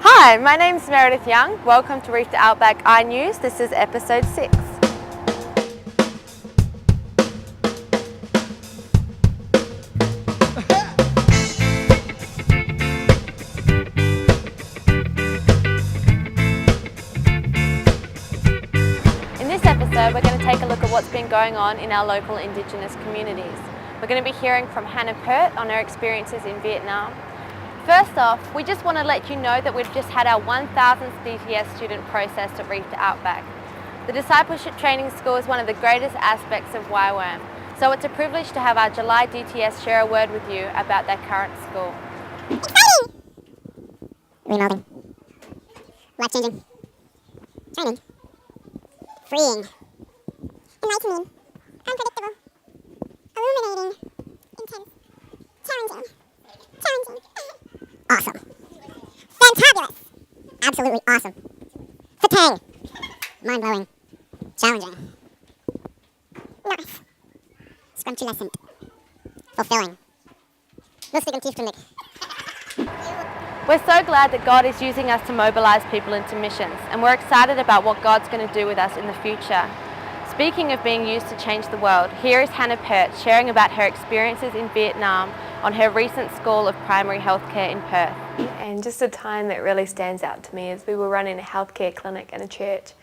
Hi, my name's Meredith Young. Welcome to Reef to Outback Inews. This is episode 6. In this episode, we're going to take a look at what's been going on in our local Indigenous communities. We're going to be hearing from Hannah Peart on her experiences in Vietnam. First off, we just want to let you know that we've just had our 1000th DTS student process at Reef to Outback. The Discipleship Training School is one of the greatest aspects of YWAM, so it's a privilege to have our July DTS share a word with you about their current school. Exciting! Remolding. Life-changing. Training. Freeing. Enlightening. Unpredictable. Illuminating. Intense. Challenging. Awesome. Fantabulous. Absolutely awesome. Fatang. Mind-blowing. Challenging. Nice. Scrumptulescent. Fulfilling. Lustig und tiefgründig. We're so glad that God is using us to mobilise people into missions, and we're excited about what God's going to do with us in the future. Speaking of being used to change the world, here is Hannah Peart sharing about her experiences in Vietnam on her recent School of Primary Healthcare in Perth. And just a time that really stands out to me is we were running a healthcare clinic in a church,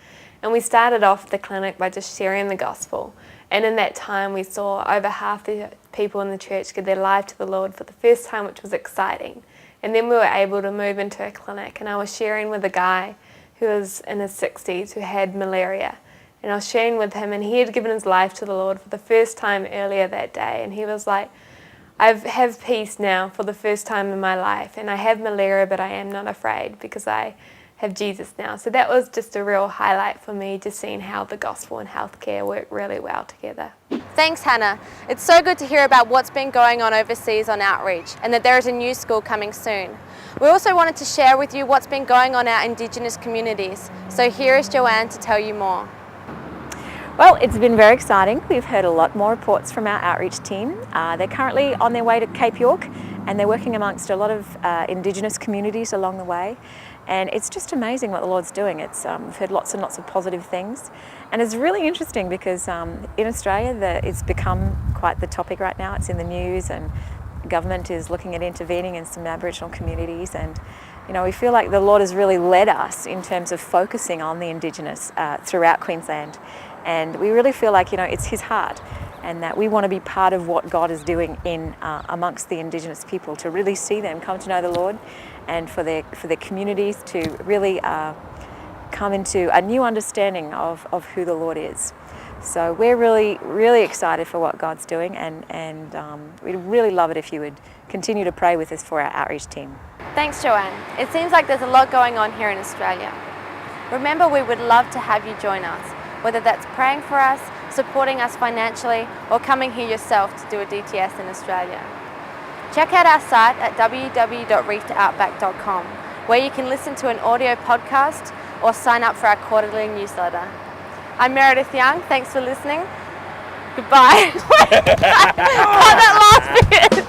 and we started off the clinic by just sharing the gospel. And in that time we saw over half the people in the church give their life to the Lord for the first time, which was exciting. And then we were able to move into a clinic, and I was sharing with a guy who was in his 60s who had malaria. And I was sharing with him, and he had given his life to the Lord for the first time earlier that day. And he was like, I have peace now for the first time in my life, and I have malaria, but I am not afraid because I have Jesus now. So that was just a real highlight for me, just seeing how the gospel and healthcare work really well together. Thanks, Hannah. It's so good to hear about what's been going on overseas on outreach, and that there is a new school coming soon. We also wanted to share with you what's been going on in our Indigenous communities. So here is Joanne to tell you more. Well, it's been very exciting. We've heard a lot more reports from our outreach team. They're currently on their way to Cape York, and they're working amongst a lot of Indigenous communities along the way. And it's just amazing what the Lord's doing. We've heard lots and lots of positive things. And it's really interesting because in Australia, it's become quite the topic right now. It's in the news, and the government is looking at intervening in some Aboriginal communities. And we feel like the Lord has really led us in terms of focusing on the Indigenous throughout Queensland. And we really feel like, it's His heart, and that we want to be part of what God is doing in amongst the Indigenous people, to really see them come to know the Lord, and for their communities to really come into a new understanding of who the Lord is. So we're really, really excited for what God's doing, and we'd really love it if you would continue to pray with us for our outreach team. Thanks, Joanne. It seems like there's a lot going on here in Australia. Remember, we would love to have you join us, whether that's praying for us, supporting us financially, or coming here yourself to do a DTS in Australia. Check out our site at www.reeftooutback.com, where you can listen to an audio podcast or sign up for our quarterly newsletter. I'm Meredith Young. Thanks for listening. Goodbye. That last bit.